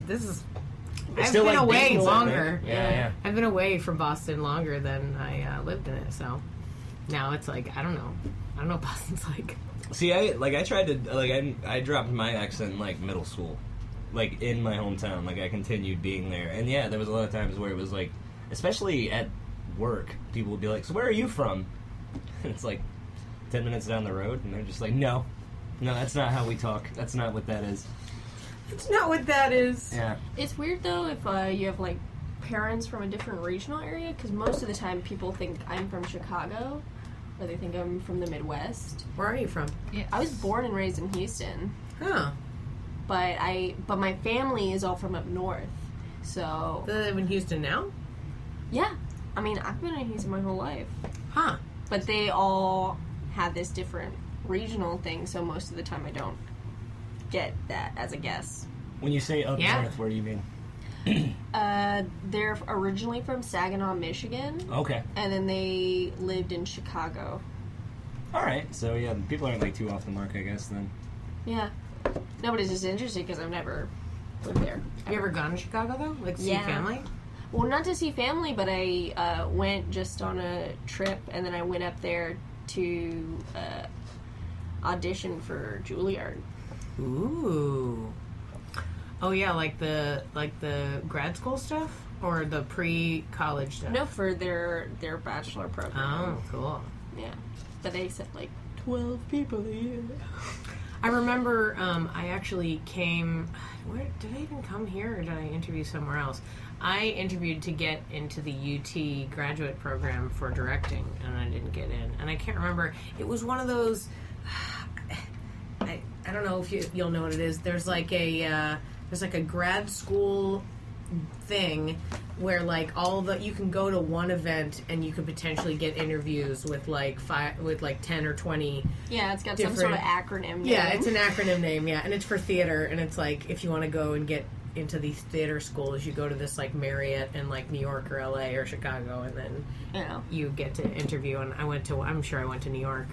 I've been away longer. Yeah. I've been away from Boston longer than I lived in it, so now it's like I don't know what Boston's like. See, I tried to I dropped my accent in like middle school, like in my hometown. Like I continued being there, and yeah, there was a lot of times where it was like, especially at work, people would be like, "So where are you from?" And it's like 10 minutes down the road, and they're just like, "No, that's not how we talk. That's not what that is." It's not what that is. Yeah. It's weird, though, if you have, like, parents from a different regional area, because most of the time people think I'm from Chicago, or they think I'm from the Midwest. Where are you from? Yeah, I was born and raised in Houston. Huh. But my family is all from up north, so... Do they live in Houston now? Yeah. I mean, I've been in Houston my whole life. Huh. But they all have this different regional thing, so most of the time I don't get that as a guess. When you say up north, where do you mean? They're originally from Saginaw, Michigan. Okay. And then they lived in Chicago. All right. So yeah, people aren't like too off the mark, I guess. Then. Yeah. No, but it's just interesting because I've never lived there. Have you ever gone to Chicago though, like to see family? Well, not to see family, but I went just on a trip, and then I went up there to audition for Juilliard. Ooh. Oh yeah, like the grad school stuff or the pre-college stuff? No, for their bachelor program. Oh, cool. Yeah, but they accept like 12 people a year. I remember I actually came. Where did I even come here, or did I interview somewhere else? I interviewed to get into the UT graduate program for directing, and I didn't get in. And I can't remember. It was one of those. I don't know if you'll know what it is. There's like a grad school thing where like you can go to one event and you could potentially get interviews with like 10 or 20. Yeah, it's got some sort of acronym name. Yeah, it's an acronym name. Yeah, and it's for theater, and it's like if you want to go and get into these theater schools, you go to this like Marriott in like New York or LA or Chicago, and then you get to interview. And I'm sure I went to New York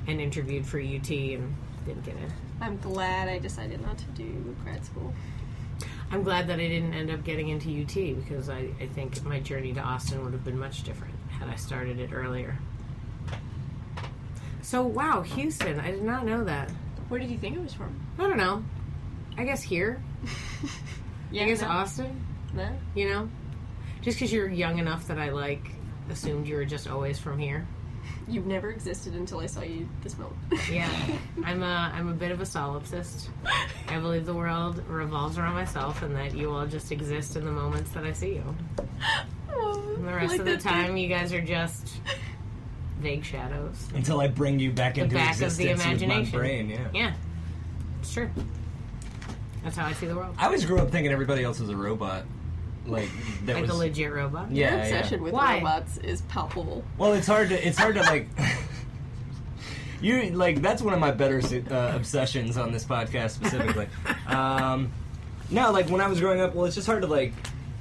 and interviewed for UT and didn't get in. I'm glad I decided not to do grad school. I'm glad that I didn't end up getting into UT because I think my journey to Austin would have been much different had I started it earlier. So, wow, Houston. I did not know that. Where did you think it was from? I don't know. I guess here. Yeah, I guess Austin. No. You know? Just because you're young enough that I, assumed you were just always from here. You've never existed until I saw you this moment. Yeah. I'm a bit of a solipsist. I believe the world revolves around myself and that you all just exist in the moments that I see you. And the rest of the time, you guys are just vague shadows. Until I bring you back into existence of the imagination. With my brain, yeah. Yeah. It's true. That's how I see the world. I always grew up thinking everybody else was a robot. Like a legit robot. Your obsession with robots is palpable. Well, it's hard to like. That's one of my better obsessions on this podcast specifically. No, like when I was growing up, well, it's just hard to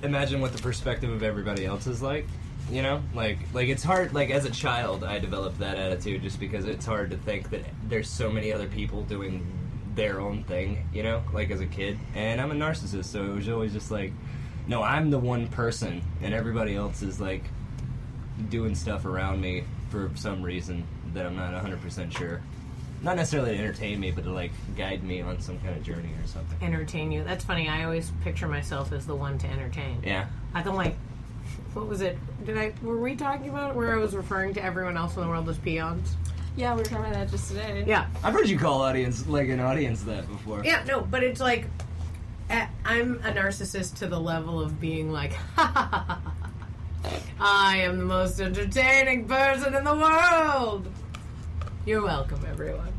imagine what the perspective of everybody else is like. You know, like it's hard. Like as a child, I developed that attitude just because it's hard to think that there's so many other people doing their own thing. You know, like as a kid, and I'm a narcissist, so it was always just like. No, I'm the one person, and everybody else is, doing stuff around me for some reason that I'm not 100% sure. Not necessarily to entertain me, but to, guide me on some kind of journey or something. Entertain you. That's funny. I always picture myself as the one to entertain. Yeah. I don't what was it? Were we talking about it where I was referring to everyone else in the world as peons? Yeah, we were talking about that just today. Yeah. I've heard you call an audience that before. Yeah, no, but it's I'm a narcissist to the level of being I am the most entertaining person in the world. You're welcome, everyone.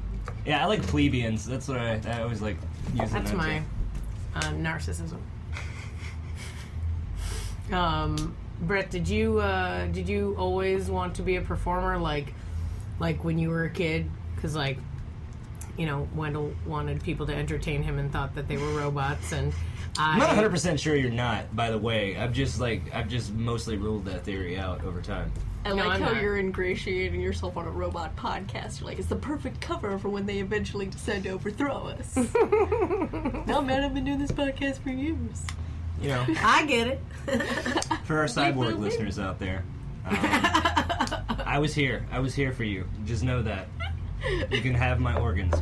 Yeah, I like plebeians. That's what I always like using. That's my narcissism. Brett, did you always want to be a performer like when you were a kid? Because Wendell wanted people to entertain him and thought that they were robots, and I'm not 100% sure you're not, by the way. I've just mostly ruled that theory out over time. I like how you're ingratiating yourself on a robot podcast. You're like, it's the perfect cover for when they eventually decide to overthrow us. No, man, I've been doing this podcast for years. I get it. For our cyborg listeners out there, I was here. I was here for you. Just know that. You can have my organs.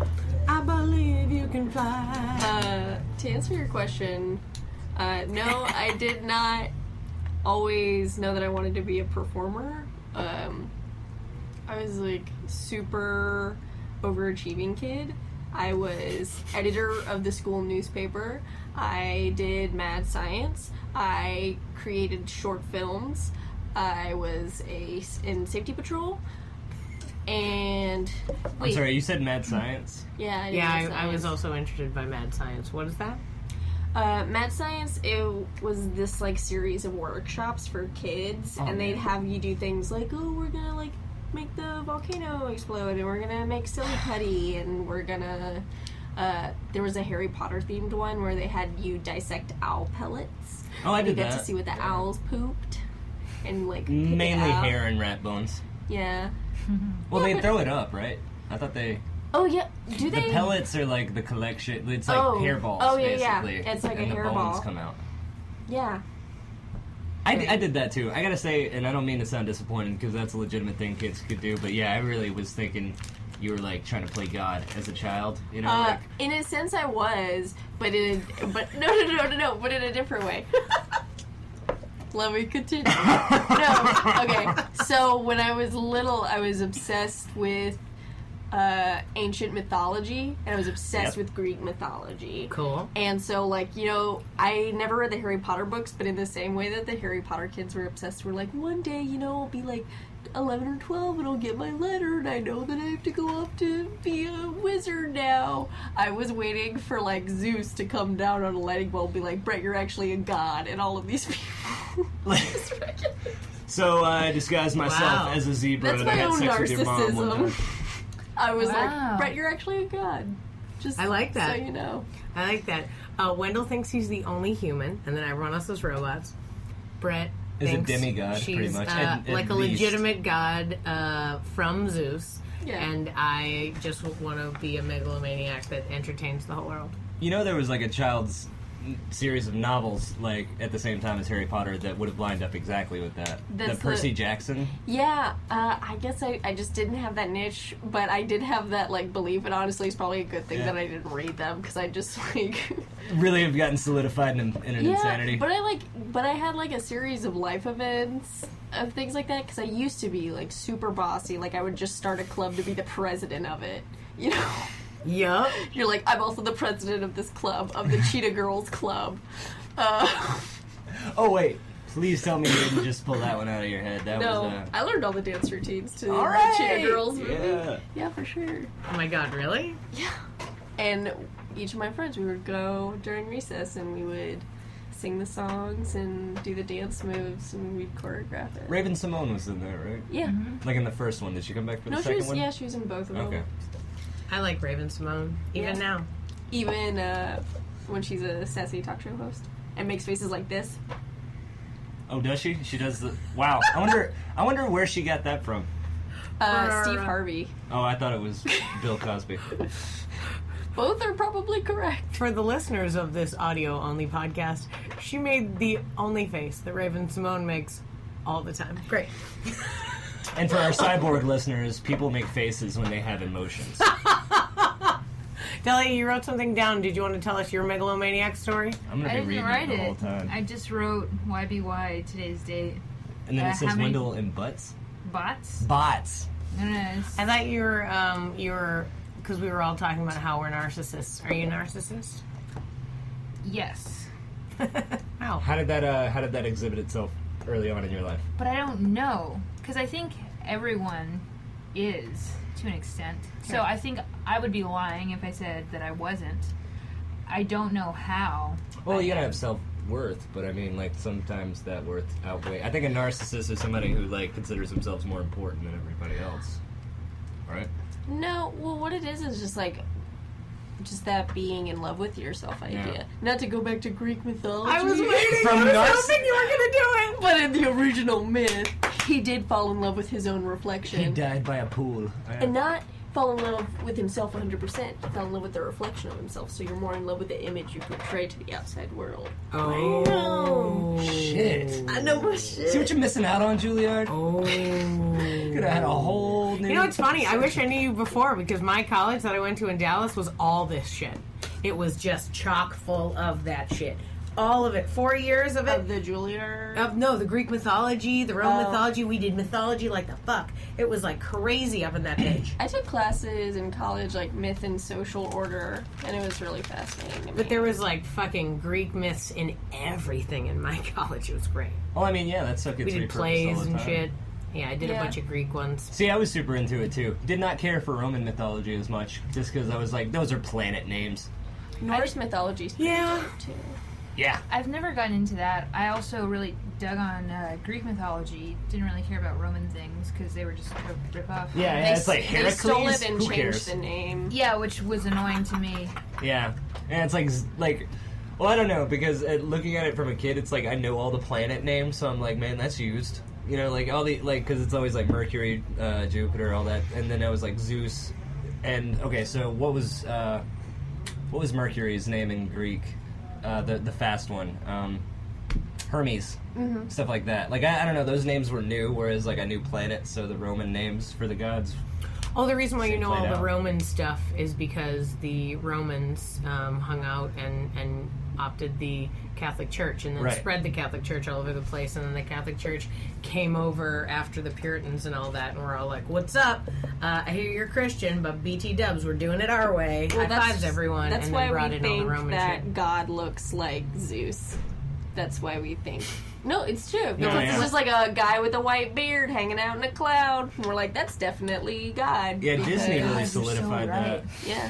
I believe you can fly. To answer your question, no, I did not always know that I wanted to be a performer. I was like super overachieving kid. I was editor of the school newspaper. I did mad science. I created short films. I was in safety patrol. And I'm sorry, you said mad science? Yeah, I did Yeah, mad science. I was also interested by mad science. What is that? Mad Science, it was this like series of workshops for kids, and they'd have you do things like, oh, we're gonna like make the volcano explode, and we're gonna make silly putty, and we're gonna there was a Harry Potter themed one where they had you dissect owl pellets. Oh, I did that. You got to see what the owls pooped, and like pick it mainly out. hair and rat bones. Yeah. Well, Yeah, they but- throw it up, right? I thought they. Oh yeah, do they? The pellets are like the collection. It's like hairballs. Oh, yeah, basically. yeah. It's like and a the hairball. bones come out. Yeah. I did that too. I gotta say, and I don't mean to sound disappointed because that's a legitimate thing kids could do. But yeah, I really was thinking you were like trying to play God as a child. Like, In a sense, I was, but no, but in a different way. Let me continue. No, okay. So when I was little, I was obsessed with ancient mythology, and I was obsessed with Greek mythology. Cool. And so, like, I never read the Harry Potter books, but in the same way that the Harry Potter kids were obsessed, were like, one day, I'll be like 11 or 12 and I'll get my letter and I know that I have to go off to be a wizard now. I was waiting for like Zeus to come down on a lightning bolt and be like, Brett, you're actually a god, and all of these people. So I disguised myself as a zebra That's and I my had own sex with your mom one narcissism. time. I was Wow. like, Brett, you're actually a god. Just I like that. so you know. I like that. Wendell thinks he's the only human, and then everyone else is robots. Brett Is a thinks demigod, she's, pretty much. like a least. legitimate god from Zeus. Yeah. And I just want to be a megalomaniac that entertains the whole world. There was like a child's series of novels like at the same time as Harry Potter that would have lined up exactly with that. That's the Percy Jackson. Yeah, I guess I just didn't have that niche, but I did have that like belief, and honestly, it's probably a good thing that I didn't read them because I just like Really have gotten solidified in an insanity. But I had like a series of life events of things like that because I used to be like super bossy. Like I would just start a club to be the president of it, Yup. You're like, I'm also the president of this club, of the Cheetah Girls Club. Oh wait, please tell me you didn't just pull that one out of your head. That No, was I learned all the dance routines to all the right. Cheetah Girls movie. Yeah. Yeah, for sure. Oh my god, really? Yeah. And each of my friends, we would go during recess and we would sing the songs and do the dance moves and we'd choreograph it. Raven Simone was in there, right? Yeah. Like in the first one. Did she come back for No, the she second was, one? yeah, she was in both of them. Okay. I like Raven Simone, even Yeah. now. Even when she's a sassy talk show host and makes faces like this. Oh, does she? She does the. Wow. I wonder where she got that from. Steve Harvey. Oh, I thought it was Bill Cosby. Both are probably correct. For the listeners of this audio-only podcast, she made the only face that Raven Simone makes all the time. Great. And for our cyborg listeners, people make faces when they have emotions. Delia, you wrote something down. Did you want to tell us your megalomaniac story? I'm gonna I be didn't reading write it the whole it. time. I just wrote YBY today's date. And then it says how many- Wendell and Butts. Bots? Bots. No, it's- I thought you were, because we were all talking about how we're narcissists. Are you a narcissist? yes. How? How did that exhibit itself early on in your life? But I don't know. Because I think everyone is, to an extent. So Yeah. I think I would be lying if I said that I wasn't. I don't know how. Well, you gotta I have self-worth, but I mean, like, sometimes that worth outweigh. I think a narcissist is somebody who, like, considers themselves more important than everybody else. Right? No, well, what it is just like just that being in love with yourself idea. Not to go back to Greek mythology. I was waiting. From I was Narc- hoping you were going to do it. But in the original myth, he did fall in love with his own reflection. He died by a pool. And not fall in love with himself 100%. He fell in love with the reflection of himself, so you're more in love with the image you portray to the outside world. Oh. Shit. I know my shit. See what you're missing out on, Juilliard? Oh. Could have had a whole new... You know, it's funny. I wish I knew you before because my college that I went to in Dallas was all this shit. It was just chock full of that shit. All of it. 4 years of it. Of the Juilliard? The Greek mythology, the Roman mythology. We did mythology like the fuck. It was like crazy up in that bitch. I took classes in college, like myth and social order, and it was really fascinating to me. But there was like fucking Greek myths in everything in my college. It was great. Well, I mean, yeah, that stuff gets We did repurposed plays all the and time. shit. Yeah, I did a Yeah. bunch of Greek ones. See, I was super into it, too. Did not care for Roman mythology as much, just because I was like, those are planet names. Norse mythology's pretty Yeah. dope, too. Yeah. I've never gotten into that. I also really dug on Greek mythology. Didn't really care about Roman things because they were just a rip-off. Yeah, it's like They Heracles. stole it and Who changed cares? the name. Yeah, which was annoying to me. Yeah, and it's like, well, I don't know, because looking at it from a kid, it's like I know all the planet names, so I'm like, man, that's used. You know, like all the because it's always like Mercury, Jupiter, all that, and then I was like Zeus, and okay, so what was Mercury's name in Greek? The fast one, Hermes, stuff like that. Like I don't know, those names were new, whereas like I knew planets, so the Roman names for the gods. Oh, the reason why you Same know all played the out. Roman stuff is because the Romans hung out and opted the Catholic Church and then Right. spread the Catholic Church all over the place. And then the Catholic Church came over after the Puritans and all that. And we're all like, what's up? I hear you're Christian, but BT dubs, we're doing it our way. Well, High fives, everyone. That's and why then brought we in all the think Roman that shit. God looks like Zeus. That's why we think. No, it's true. Because yeah. it's just like a guy with a white beard hanging out in a cloud. And we're like, that's definitely God. Yeah, because- Disney really God, you're so solidified that. right. Yeah.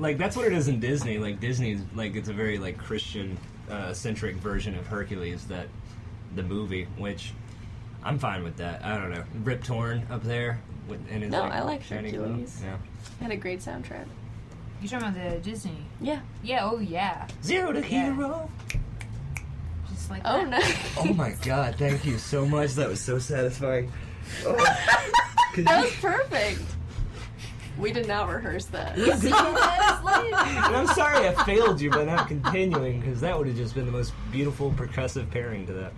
Like that's what it is in Disney. Like Disney's like it's a very like Christian centric version of Hercules, that the movie, which I'm fine with that. I don't know. Rip Torn up there and his No, I like shiny Hercules. glow. Yeah. Had a great soundtrack. You talking about the Disney? Yeah. Yeah, oh yeah. Zero to Yeah. hero. Just like Oh, that. no. Oh my god, thank you so much. That was so satisfying. Oh. That was perfect. We did not rehearse that. And I'm sorry I failed you by not continuing, because that would have just been the most beautiful percussive pairing to that.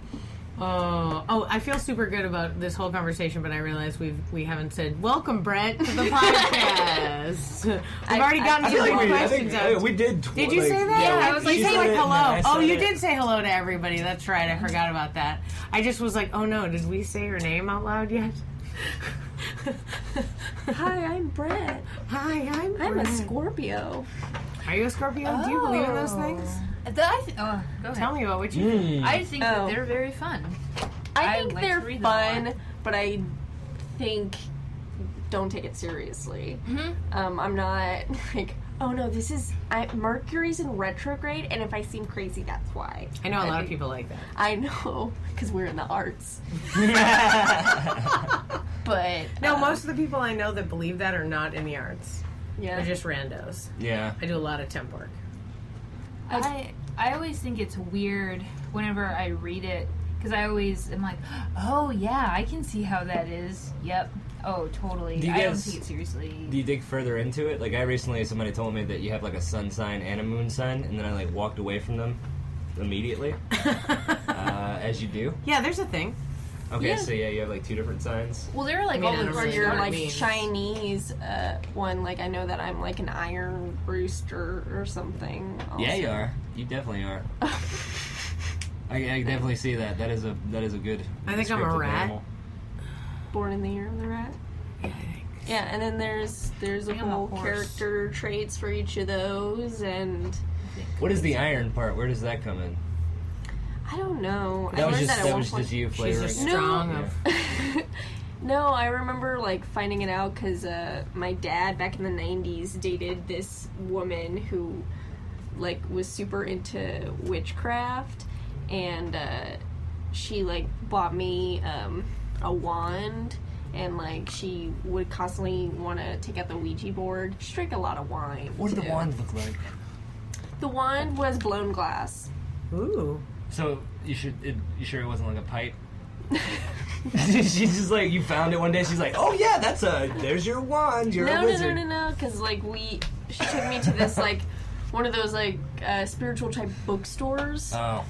Oh, I feel super good about this whole conversation, but I realize we haven't said welcome, Brett, to the podcast. We've already gotten I some feel like good I questions think out. we did. Did you say that? Yeah, I was like, you she said said like it, and I hello. said Oh, you it. did say hello to everybody. That's right. I forgot about that. I just was like, oh no, did we say her name out loud yet? Hi, I'm Brett. Hi, I'm I'm a Brett. Scorpio. Are you a Scorpio? Do you believe in those things? Go ahead. Tell me about what you think. I think that Oh. they're very fun. I I think like to they're read them a fun, lot. but I think don't take it seriously. Mm-hmm. I'm not like, oh no, Mercury's in retrograde, and if I seem crazy, that's why. I know a lot of people like that. I know, because we're in the arts. But No, most of the people I know that believe that are not in the arts. yeah, They're just randos. Yeah. I do a lot of temp work. I always think it's weird whenever I read it because I always am like, oh yeah, I can see how that is. Yep. Oh, totally. Do you I don't guys- take it seriously. Do you dig further into it? Like, I recently, somebody told me that you have like a sun sign and a moon sign, and then I like walked away from them immediately, as you do. Yeah, there's a thing. Okay, Yeah. so yeah, you have like two different signs. Well, there are like I mean, all I the don't or really your know what it like means. Chinese one. Like I know that I'm like an iron rooster or something. Also. Yeah, you are. You definitely are. I definitely see that. That is a good. I think I'm a descriptive rat. animal. Born in the year of the rat. Yeah, and then there's a think I'm a whole horse. character traits for each of those, and What is the iron part? Where does that come in? I don't know. I That was learned just that at that one was point. just you She's flavoring. just it. strong No. of. No, I remember like finding it out because my dad back in the 90s dated this woman who like was super into witchcraft, and she like bought me a wand, and like she would constantly want to take out the Ouija board. She drank a lot of wine. What did too. the wand look like? The wand was blown glass. Ooh. So you sure it wasn't like a pipe? She's just like, you found it one day. She's like, oh yeah, there's your wand. You're a wizard. No. Because like she took me to this like one of those like spiritual type bookstores. Oh.